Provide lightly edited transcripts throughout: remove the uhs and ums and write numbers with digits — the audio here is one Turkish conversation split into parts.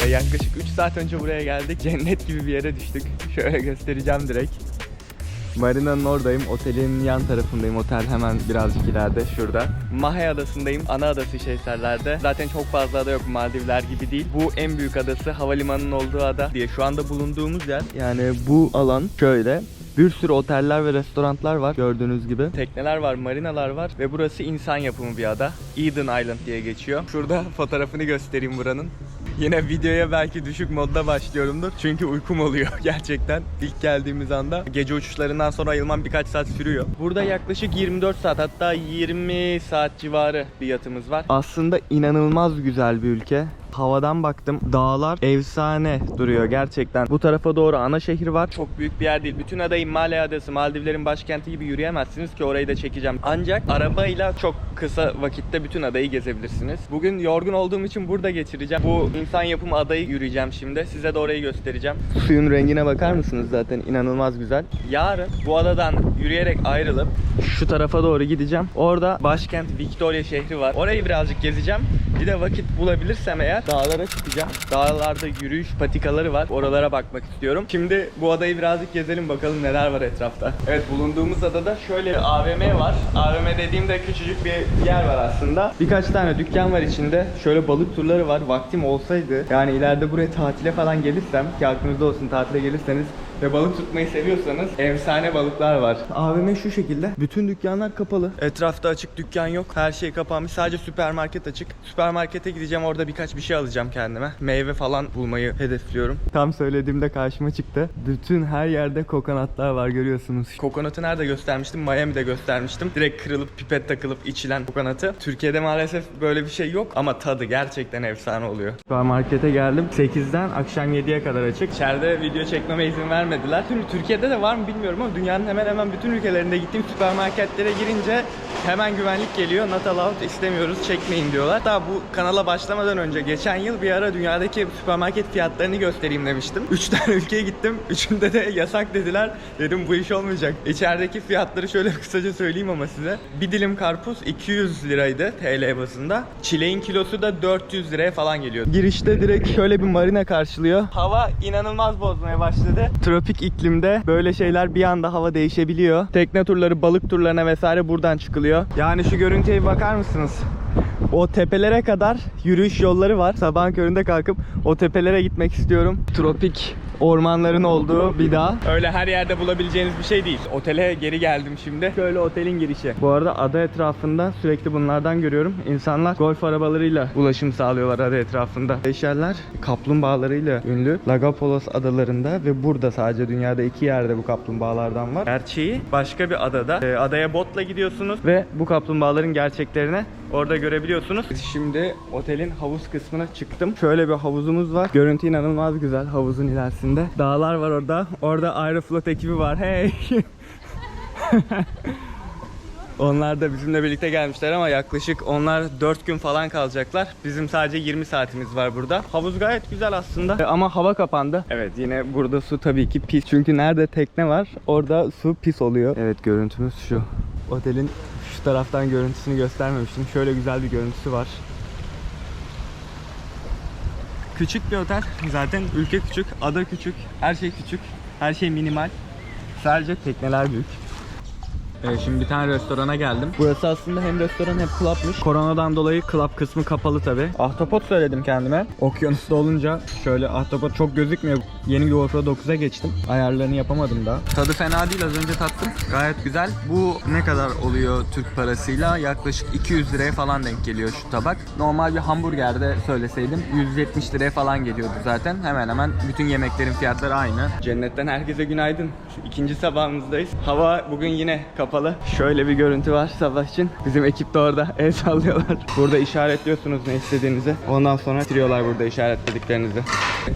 Yaklaşık 3 saat önce buraya geldik. Cennet gibi bir yere düştük. Şöyle göstereceğim direkt. Marina'nın oradayım. Otelin yan tarafındayım. Otel hemen birazcık ileride şurada. Mahe adasındayım. Ana adası Seyşeller'de. Zaten çok fazla ada yok. Maldivler gibi değil. Bu en büyük adası. Havalimanının olduğu ada diye. Şu anda bulunduğumuz yer. Yani bu alan şöyle. Bir sürü oteller ve restoranlar var gördüğünüz gibi. Tekneler var, marinalar var ve burası insan yapımı bir ada. Eden Island diye geçiyor. Şurada fotoğrafını göstereyim buranın. Yine videoya belki düşük modda başlıyorumdur. Çünkü uykum oluyor gerçekten ilk geldiğimiz anda. Gece uçuşlarından sonra ayılmam birkaç saat sürüyor. Burada yaklaşık 24 saat hatta 20 saat civarı bir yatımız var. Aslında inanılmaz güzel bir ülke. Havadan baktım. Dağlar efsane duruyor gerçekten. Bu tarafa doğru ana şehir var. Çok büyük bir yer değil. Bütün adayı Malé Adası, Maldivlerin başkenti gibi yürüyemezsiniz ki orayı da çekeceğim. Ancak arabayla çok kısa vakitte bütün adayı gezebilirsiniz. Bugün yorgun olduğum için burada geçireceğim. Bu insan yapımı adayı yürüyeceğim şimdi. Size de orayı göstereceğim. Suyun rengine bakar mısınız zaten? İnanılmaz güzel. Yarın bu adadan yürüyerek ayrılıp şu tarafa doğru gideceğim. Orada başkent Victoria şehri var. Orayı birazcık gezeceğim. Bir de vakit bulabilirsem eğer dağlara çıkacağım. Dağlarda yürüyüş patikaları var. Oralara bakmak istiyorum. Şimdi bu adayı birazcık gezelim bakalım neler var etrafta. Evet, bulunduğumuz adada şöyle bir AVM var. AVM dediğimde küçücük bir yer var aslında. Birkaç tane dükkan var içinde. Şöyle balık turları var. Vaktim olsaydı yani ileride buraya tatile falan gelirsem, ki aklınızda olsun, tatile gelirseniz ve balık tutmayı seviyorsanız efsane balıklar var. AVM şu şekilde. Bütün dükkanlar kapalı. Etrafta açık dükkan yok. Her şey kapanmış. Sadece süpermarket açık. Süpermarkete gideceğim. Orada birkaç bir şey alacağım kendime. Meyve falan bulmayı hedefliyorum. Tam söylediğimde karşıma çıktı. Bütün her yerde kokonatlar var, görüyorsunuz. Kokonatı nerede göstermiştim? Miami'de göstermiştim. Direkt kırılıp pipet takılıp içilen kokonatı. Türkiye'de maalesef böyle bir şey yok ama tadı gerçekten efsane oluyor. Süpermarkete geldim. 8'den akşam 7'ye kadar açık. İçeride video çekmeme izin vermediler. Türkiye'de de var mı bilmiyorum ama dünyanın hemen hemen bütün ülkelerinde gittiğim süpermarketlere girince hemen güvenlik geliyor. Not allowed, istemiyoruz, çekmeyin diyorlar. Hatta bu kanala başlamadan önce geçen yıl bir ara dünyadaki süpermarket fiyatlarını göstereyim demiştim. 3 tane ülkeye gittim. Üçünde de yasak dediler. Dedim bu iş olmayacak. İçerideki fiyatları şöyle kısaca söyleyeyim ama size. Bir dilim karpuz 200 liraydı TL bazında. Çileğin kilosu da 400 liraya falan geliyor. Girişte direkt şöyle bir marina karşılıyor. Hava inanılmaz bozmaya başladı. Tropik iklimde böyle şeyler bir anda hava değişebiliyor. Tekne turları, balık turlarına vesaire buradan çıkılıyor. Yani şu görüntüye bakar mısınız? O tepelere kadar yürüyüş yolları var. Sabahın köründe kalkıp o tepelere gitmek istiyorum. Tropik ormanların olduğu bir dağ. Öyle her yerde bulabileceğiniz bir şey değil. Otele geri geldim şimdi. Şöyle otelin girişi. Bu arada ada etrafında sürekli bunlardan görüyorum. İnsanlar golf arabalarıyla ulaşım sağlıyorlar ada etrafında. Seyşeller kaplumbağalarıyla ünlü. Lagapos adalarında ve burada sadece dünyada 2 yerde bu kaplumbağalardan var. Gerçeği başka bir adada. Adaya botla gidiyorsunuz ve bu kaplumbağaların gerçeklerini orada görebiliyorsunuz. Şimdi otelin havuz kısmına çıktım. Şöyle bir havuzumuz var. Görüntü inanılmaz güzel havuzun ilerisinde. Dağlar var orada. Orada Aeroflot ekibi var. Hey! Onlar da bizimle birlikte gelmişler ama yaklaşık onlar 4 gün falan kalacaklar. Bizim sadece 20 saatimiz var burada. Havuz gayet güzel aslında ama hava kapandı. Evet, yine burada su tabii ki pis. Çünkü nerede tekne var orada su pis oluyor. Evet, görüntümüz şu. Otelin şu taraftan görüntüsünü göstermemiştim. Şöyle güzel bir görüntüsü var. Küçük bir otel. Zaten ülke küçük, ada küçük, her şey küçük, her şey minimal. Sadece tekneler büyük. Şimdi bir tane restorana geldim. Burası aslında hem restoran hem club'mış. Koronadan dolayı club kısmı kapalı tabi. Ahtapot söyledim kendime. Okyanusta olunca şöyle ahtapot çok gözükmüyor. Yeni GoPro 9'a geçtim. Ayarlarını yapamadım daha. Tadı fena değil, az önce tattım. Gayet güzel. Bu ne kadar oluyor Türk parasıyla? Yaklaşık 200 liraya falan denk geliyor şu tabak. Normal bir hamburgerde söyleseydim 170 liraya falan geliyordu zaten. Hemen hemen bütün yemeklerin fiyatları aynı. Cennetten herkese günaydın. Şu ikinci sabahımızdayız. Hava bugün yine kapalı. Şöyle bir görüntü var sabah için. Bizim ekip de orada el sallıyorlar. Burada işaretliyorsunuz ne istediğinizi. Ondan sonra bitiriyorlar burada işaretlediklerinizi.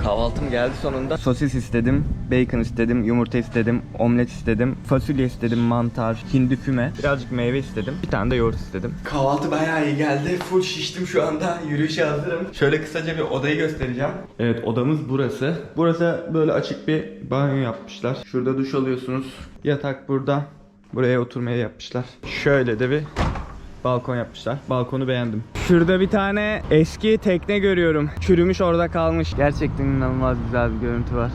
Kahvaltım geldi sonunda. Sosis istedim, bacon istedim, yumurta istedim, omlet istedim, fasulye istedim, mantar, hindi füme, birazcık meyve istedim. Bir tane de yoğurt istedim. Kahvaltı bayağı iyi geldi. Full şiştim şu anda. Yürüyüşe hazırım. Şöyle kısaca bir odayı göstereceğim. Evet, odamız burası. Burası böyle açık bir banyo yapmışlar. Şurada duş alıyorsunuz. Yatak burada. Buraya oturmaya yapmışlar. Şöyle de bir balkon yapmışlar. Balkonu beğendim. Şurada bir tane eski tekne görüyorum. Çürümüş, orada kalmış. Gerçekten inanılmaz güzel bir görüntü var.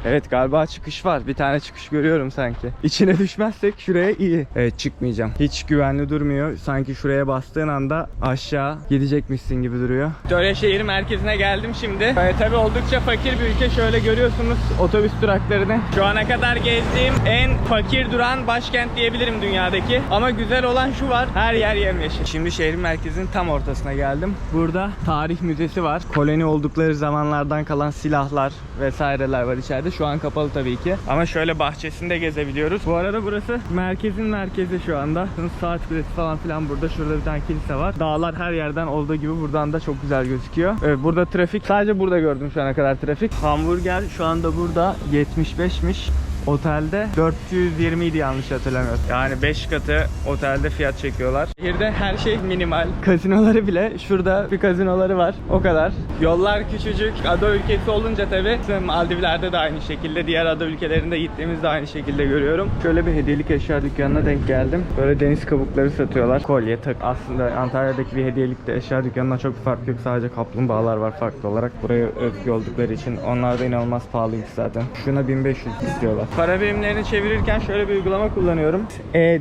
Evet, galiba çıkış var. Bir tane çıkış görüyorum sanki. İçine düşmezsek şuraya iyi. Evet, çıkmayacağım. Hiç güvenli durmuyor. Sanki şuraya bastığın anda aşağı gidecekmişsin gibi duruyor. Böyle şehir merkezine geldim şimdi. Tabii oldukça fakir bir ülke. Şöyle görüyorsunuz otobüs duraklarını. Şu ana kadar gezdiğim en fakir duran başkent diyebilirim dünyadaki. Ama güzel olan şu var. Her yer yemyeşil. Şimdi şehrin merkezinin tam ortasına geldim. Burada tarih müzesi var. Koloni oldukları zamanlardan kalan silahlar vesaireler var içeride. Şu an kapalı tabii ki. Ama şöyle bahçesinde gezebiliyoruz. Bu arada burası merkezin merkezi şu anda. Saat kulesi falan filan burada. Şurada bir tane kilise var. Dağlar her yerden olduğu gibi buradan da çok güzel gözüküyor. Evet, burada trafik. Sadece burada gördüm şu ana kadar trafik. Hamburger şu anda burada 75'miş. Otelde 420 idi yanlış hatırlamıyorum. Yani 5 katı otelde fiyat çekiyorlar. Şehirde her şey minimal. Kazinoları bile, şurada bir kazinoları var. O kadar. Yollar küçücük. Ada ülkesi olunca tabii. Maldivler'de de aynı şekilde. Diğer ada ülkelerinde gittiğimizde aynı şekilde görüyorum. Şöyle bir hediyelik eşya dükkanına denk geldim. Böyle deniz kabukları satıyorlar. Kolye, tak. Aslında Antalya'daki bir hediyelik de eşya dükkanına çok bir fark yok. Sadece kaplumbağalar var farklı olarak. Buraya özgü oldukları için. Onlar da inanılmaz pahalıymış zaten. Şuna 1500 istiyorlar. Para birimlerini çevirirken şöyle bir uygulama kullanıyorum.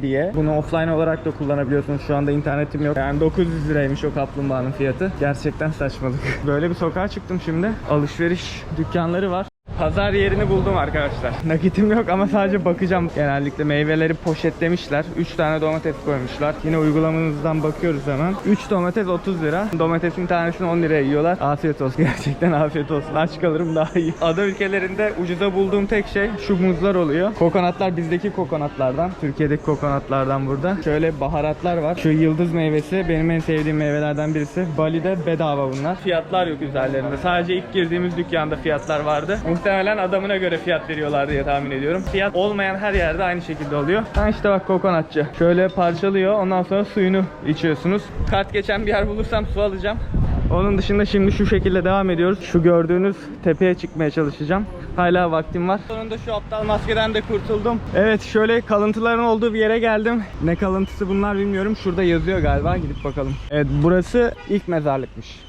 diye. Bunu offline olarak da kullanabiliyorsunuz. Şu anda internetim yok. Yani 900 liraymış o kaplumbağanın fiyatı. Gerçekten saçmalık. Böyle bir sokağa çıktım şimdi. Alışveriş dükkanları var. Pazar yerini buldum arkadaşlar. Nakitim yok ama sadece bakacağım. Genellikle meyveleri poşetlemişler. 3 tane domates koymuşlar. Yine uygulamamızdan bakıyoruz hemen. 3 domates 30 lira. Domatesin tanesini 10 liraya yiyorlar. Afiyet olsun. Gerçekten afiyet olsun. Aç kalırım daha iyi. Ada ülkelerinde ucuza bulduğum tek şey şu muzlar oluyor. Kokonatlar bizdeki kokonatlardan. Türkiye'deki kokonatlardan burada. Şöyle baharatlar var. Şu yıldız meyvesi benim en sevdiğim meyvelerden birisi. Bali'de bedava bunlar. Fiyatlar yok üzerlerinde. Sadece ilk girdiğimiz dükkanda fiyatlar vardı. Muhtemelen adamına göre fiyat veriyorlar diye tahmin ediyorum. Fiyat olmayan her yerde aynı şekilde oluyor. Ha işte bak kokonatçı. Şöyle parçalıyor. Ondan sonra suyunu içiyorsunuz. Kart geçen bir yer bulursam su alacağım. Onun dışında şimdi şu şekilde devam ediyoruz. Şu gördüğünüz tepeye çıkmaya çalışacağım. Hala vaktim var. Sonunda şu aptal maskeden de kurtuldum. Evet, şöyle kalıntıların olduğu bir yere geldim. Ne kalıntısı bunlar bilmiyorum. Şurada yazıyor galiba. Gidip bakalım. Evet, burası ilk mezarlıkmış.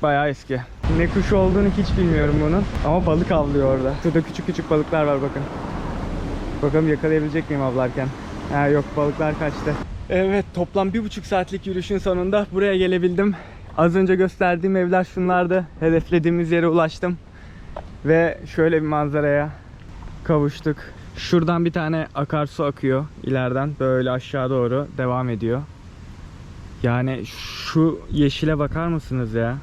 Bayağı eski. Ne kuşu olduğunu hiç bilmiyorum bunun. Ama balık avlıyor orada. Şurada küçük küçük balıklar var bakın. Bakalım yakalayabilecek miyim avlarken. Ha yok, balıklar kaçtı. Evet, toplam 1,5 saatlik yürüyüşün sonunda buraya gelebildim. Az önce gösterdiğim evler şunlardı. Hedeflediğimiz yere ulaştım. Ve şöyle bir manzaraya kavuştuk. Şuradan bir tane akarsu akıyor. İleriden böyle aşağı doğru devam ediyor. Yani şu yeşile bakar mısınız ya?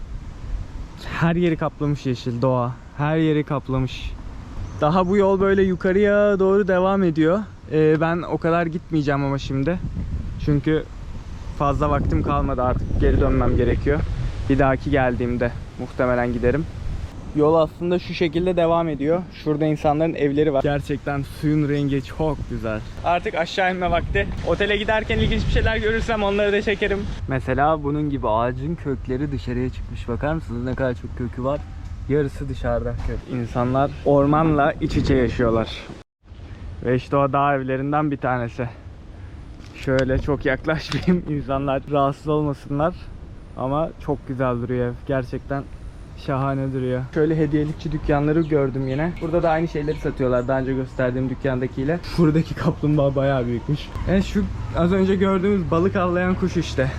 Her yeri kaplamış yeşil, doğa. Her yeri kaplamış. Daha bu yol böyle yukarıya doğru devam ediyor. Ben o kadar gitmeyeceğim ama şimdi. Çünkü fazla vaktim kalmadı, artık geri dönmem gerekiyor. Bir dahaki geldiğimde muhtemelen giderim. Yol aslında şu şekilde devam ediyor. Şurada insanların evleri var. Gerçekten suyun rengi çok güzel. Artık aşağı inme vakti. Otele giderken ilginç bir şeyler görürsem onları da çekerim. Mesela bunun gibi ağacın kökleri dışarıya çıkmış. Bakar mısınız ne kadar çok kökü var? Yarısı dışarıda kök. İnsanlar ormanla iç içe yaşıyorlar. Ve işte o dağ evlerinden bir tanesi. Şöyle çok yaklaşmayayım, insanlar rahatsız olmasınlar. Ama çok güzel duruyor ev. Gerçekten şahane duruyor. Şöyle hediyelikçi dükkanları gördüm yine. Burada da aynı şeyleri satıyorlar daha önce gösterdiğim dükkandakiyle. Şuradaki kaplumbağa bayağı büyükmüş. Şu az önce gördüğümüz balık avlayan kuş işte.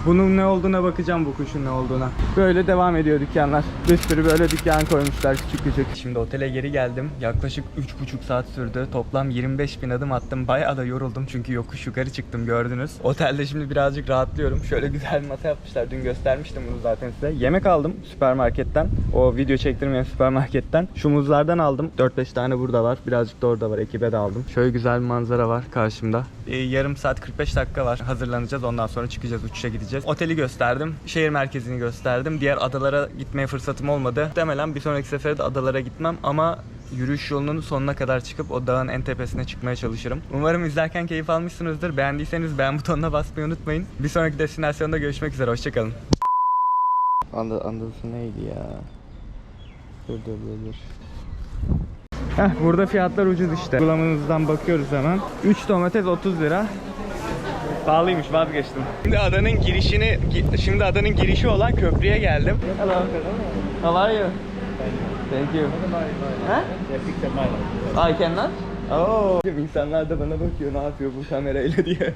Bunun ne olduğuna bakacağım, bu kuşun ne olduğuna. Böyle devam ediyor dükkanlar. Bir sürü böyle dükkan koymuşlar küçük küçük. Şimdi otele geri geldim. Yaklaşık 3,5 saat sürdü. Toplam 25.000 adım attım. Bayağı da yoruldum çünkü yokuş yukarı çıktım, gördünüz. Otelde şimdi birazcık rahatlıyorum. Şöyle güzel bir masa yapmışlar. Dün göstermiştim bunu zaten size. Yemek aldım süpermarketten. O video çektirmeyen süpermarketten. Şu muzlardan aldım. 4-5 tane burada var. Birazcık da orada var. Ekibe de aldım. Şöyle güzel bir manzara var karşımda. Yarım saat 45 dakika var. Hazırlanacağız. Ondan sonra çıkacağız. Uçuşa gideceğiz. Oteli gösterdim. Şehir merkezini gösterdim. Diğer adalara gitmeye fırsatım olmadı. Muhtemelen bir sonraki sefere de adalara gitmem ama yürüyüş yolunun sonuna kadar çıkıp o dağın en tepesine çıkmaya çalışırım. Umarım izlerken keyif almışsınızdır. Beğendiyseniz beğen butonuna basmayı unutmayın. Bir sonraki destinasyonda görüşmek üzere. Hoşçakalın. Andalusu neydi ya? Dur. Burada fiyatlar ucuz işte. Uygulamanızdan bakıyoruz hemen. 3 domates 30 lira. Pahalıymış, vazgeçtim. Şimdi adanın girişi olan köprüye geldim. Hello. How are you? Thank you. Ha? I cannot. Oh. İnsanlar da bana bakıyor ne yapıyor bu kamerayla diye.